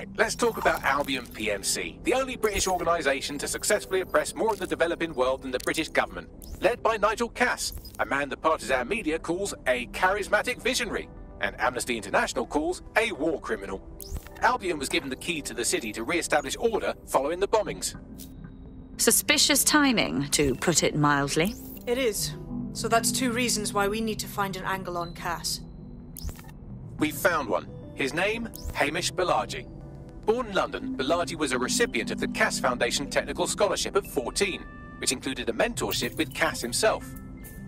Right, let's talk about Albion PMC, the only British organisation to successfully oppress more of the developing world than the British government. Led by Nigel Cass, a man the partisan media calls a charismatic visionary, and Amnesty International calls a war criminal. Albion was given the key to the city to re-establish order following the bombings. Suspicious timing, to put it mildly. It is. So that's two reasons why we need to find an angle on Cass. We've found one. His name, Hamish Balaji. Born in London, Balaji was a recipient of the Cass Foundation Technical Scholarship at 14, which included a mentorship with Cass himself.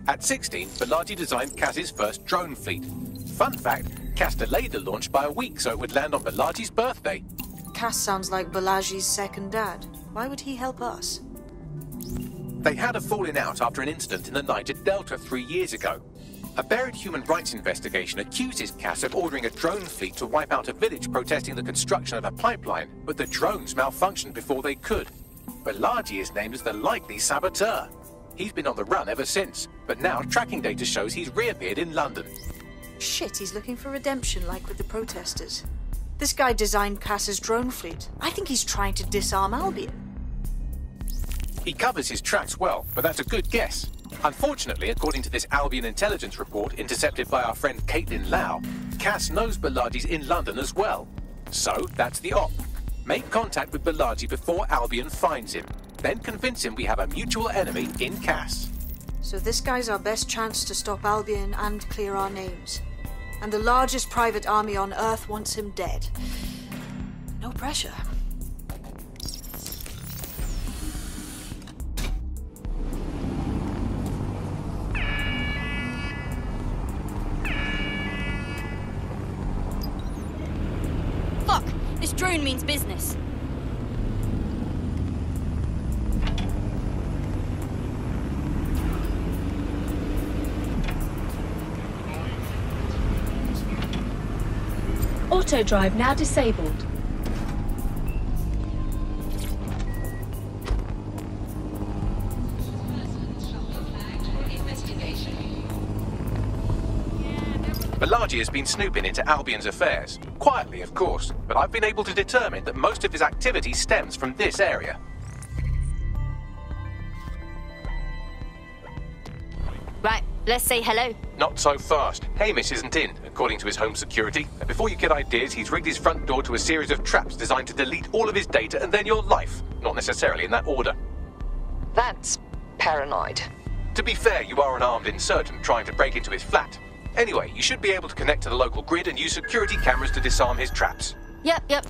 At 16, Balaji designed Cass's first drone fleet. Fun fact, Cass delayed the launch by a week so it would land on Balaji's birthday. Cass sounds like Balaji's second dad. Why would he help us? They had a falling out after an incident in the Niger Delta 3 years ago. A buried human rights investigation accuses Cass of ordering a drone fleet to wipe out a village protesting the construction of a pipeline, but the drones malfunctioned before they could. Balaji is named as the likely saboteur. He's been on the run ever since, but now tracking data shows he's reappeared in London. Shit, he's looking for redemption like with the protesters. This guy designed Cass's drone fleet. I think he's trying to disarm Albion. He covers his tracks well, but that's a good guess. Unfortunately, according to this Albion intelligence report intercepted by our friend Caitlin Lau, Cass knows Balaji's in London as well. So, that's the op. Make contact with Balaji before Albion finds him. Then convince him we have a mutual enemy in Cass. So this guy's our best chance to stop Albion and clear our names. And the largest private army on Earth wants him dead. No pressure. Fuck! This drone means business. Auto drive now disabled. Balaji has been snooping into Albion's affairs. Quietly, of course, but I've been able to determine that most of his activity stems from this area. Right, let's say hello. Not so fast. Hamish isn't in, according to his home security. And before you get ideas, he's rigged his front door to a series of traps designed to delete all of his data and then your life. Not necessarily in that order. That's paranoid. To be fair, you are an armed insurgent trying to break into his flat. Anyway, you should be able to connect to the local grid and use security cameras to disarm his traps. Yep.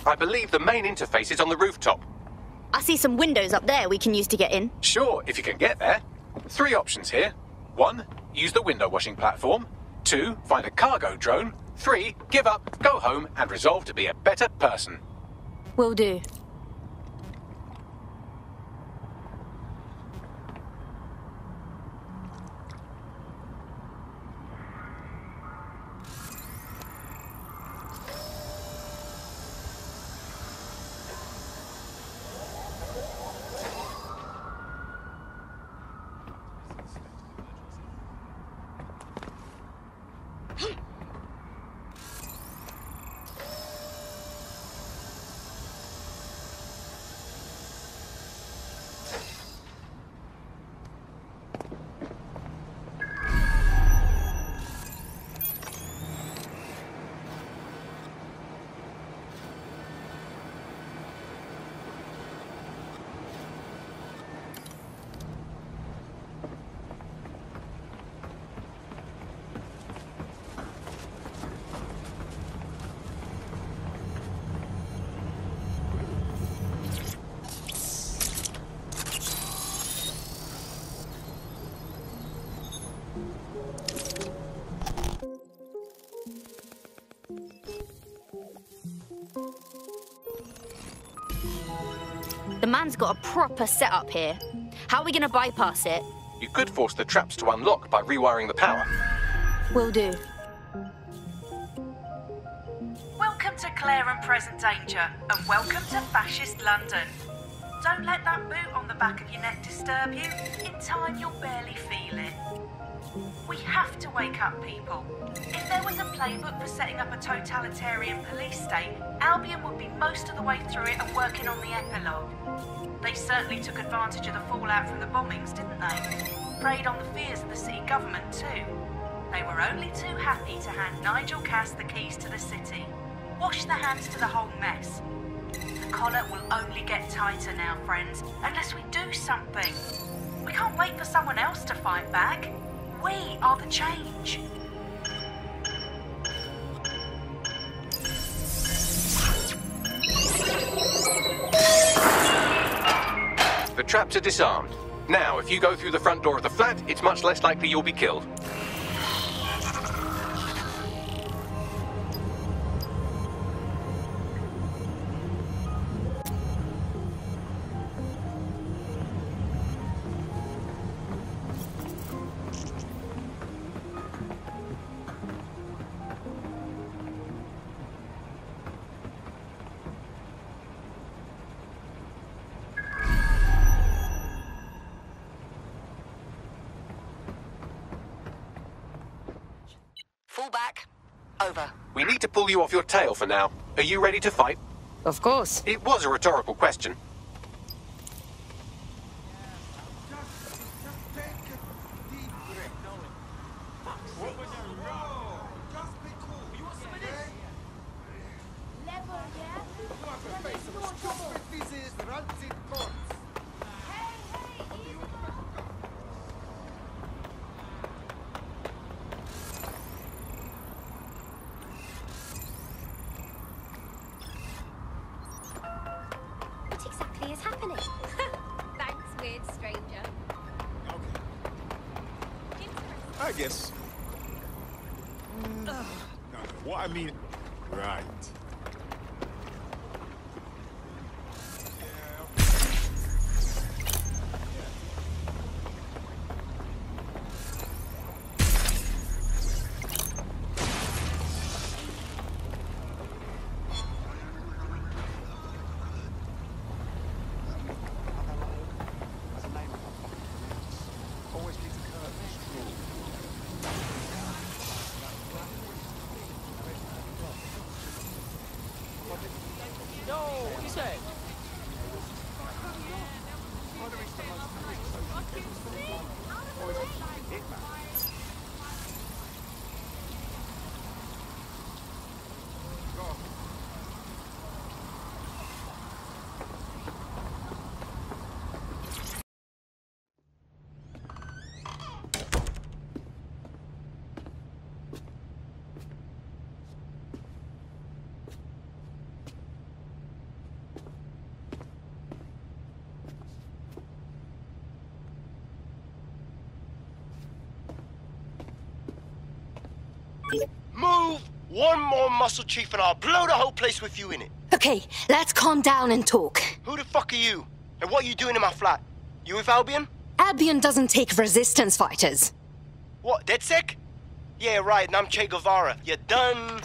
I believe the main interface is on the rooftop. I see some windows up there we can use to get in. Sure, if you can get there. 3 options here. 1, use the window washing platform. 2, find a cargo drone. 3, give up, go home, and resolve to be a better person. Will do. The man's got a proper setup here. How are we gonna bypass it? You could force the traps to unlock by rewiring the power. Will do. Welcome to Claire and Present Danger, and welcome to Fascist London. Don't let that boot on the back of your neck disturb you. In time, you'll barely feel it. We have to wake up people. If there was a playbook for setting up a totalitarian police state, Albion would be most of the way through it and working on the epilogue. They certainly took advantage of the fallout from the bombings, didn't they? Preyed on the fears of the city government too. They were only too happy to hand Nigel Cass the keys to the city. Wash their hands to the whole mess. The collar will only get tighter now, friends, unless we do something. We can't wait for someone else to fight back. We are the change. The traps are disarmed. Now, if you go through the front door of the flat, it's much less likely you'll be killed. Fall back. Over. We need to pull you off your tail for now. Are you ready to fight? Of course. It was a rhetorical question. What exactly is happening? Thanks, weird stranger. Okay. I guess. No, what I mean... Right. Move one more muscle, Chief, and I'll blow the whole place with you in it. Okay, let's calm down and talk. Who the fuck are you? And what are you doing in my flat? You with Albion? Albion doesn't take resistance fighters. What, DedSec? Yeah, right, and I'm Che Guevara. You done?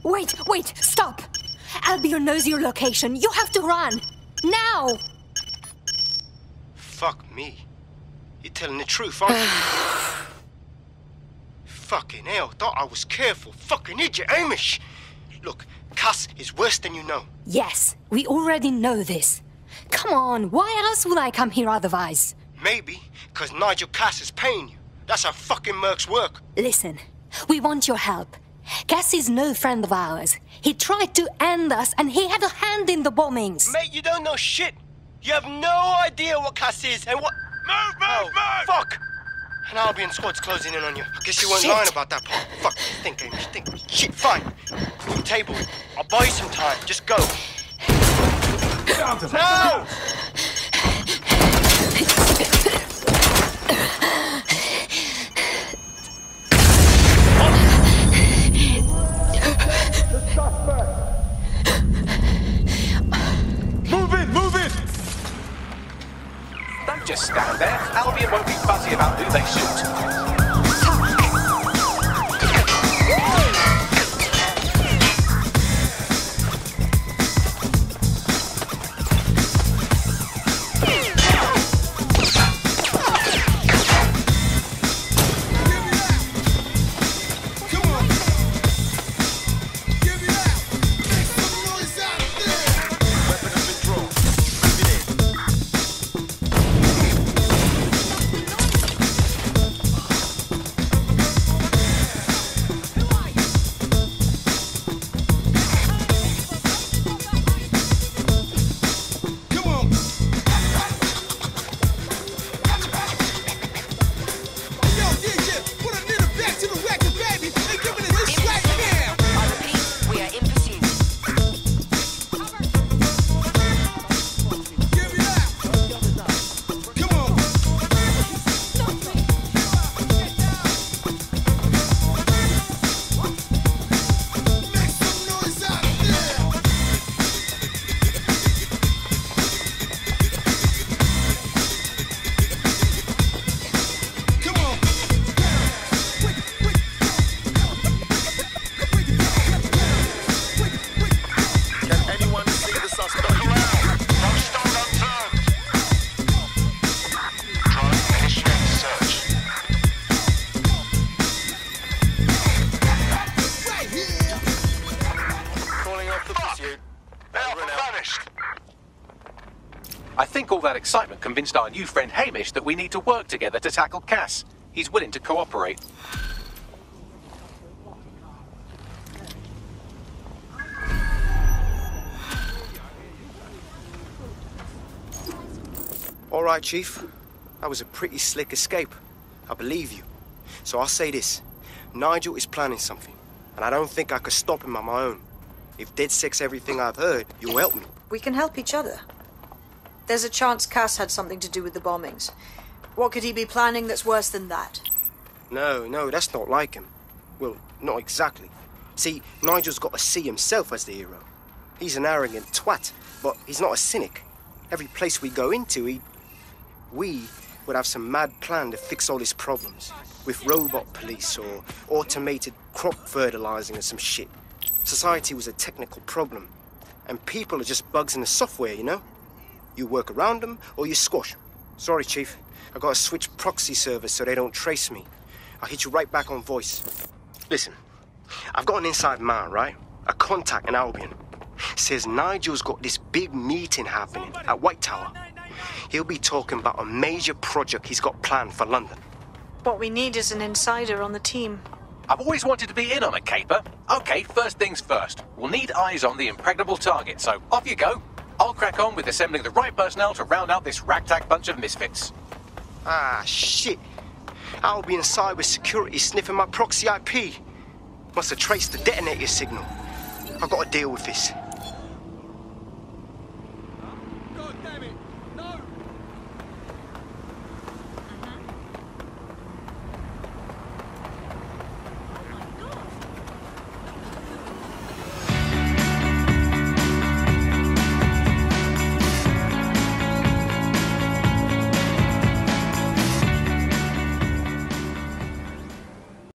Wait, stop! Albion knows your location. You have to run. Now! Fuck me. You're telling the truth, aren't you? Fucking hell, thought I was careful. Fucking idiot, Amish. Look, Cass is worse than you know. Yes, we already know this. Come on, why else would I come here otherwise? Maybe, because Nigel Cass is paying you. That's how fucking mercs work. Listen, we want your help. Cass is no friend of ours. He tried to end us and he had a hand in the bombings. Mate, you don't know shit. You have no idea what Cass is and what... Move! Fuck! An Albion squad's closing in on you. I guess you weren't lying about that part. Fuck, think, Amish, think. Shit, fine. New table. I'll buy you some time. Just go. No! won't be fussy about who they shoot. I think all that excitement convinced our new friend Hamish that we need to work together to tackle Cass. He's willing to cooperate. All right, Chief. That was a pretty slick escape. I believe you. So I'll say this. Nigel is planning something, and I don't think I could stop him on my own. If DedSec's everything I've heard, you'll help me. We can help each other. There's a chance Cass had something to do with the bombings. What could he be planning that's worse than that? No, that's not like him. Well, not exactly. See, Nigel's got to see himself as the hero. He's an arrogant twat, but he's not a cynic. Every place we go into, we would have some mad plan to fix all his problems. With robot police or automated crop fertilizing or some shit. Society was a technical problem. And people are just bugs in the software, you know? You work around them or you squash them. Sorry, Chief. I gotta switch proxy servers so they don't trace me. I'll hit you right back on voice. Listen, I've got an inside man, right? A contact in Albion. Says Nigel's got this big meeting happening at White Tower. He'll be talking about a major project he's got planned for London. What we need is an insider on the team. I've always wanted to be in on a caper. Okay, first things first. We'll need eyes on the impregnable target, so off you go. I'll crack on with assembling the right personnel to round out this ragtag bunch of misfits. Ah, shit. Albion cybersecurity sniffing my proxy IP. Must have traced the detonator signal. I've got to deal with this.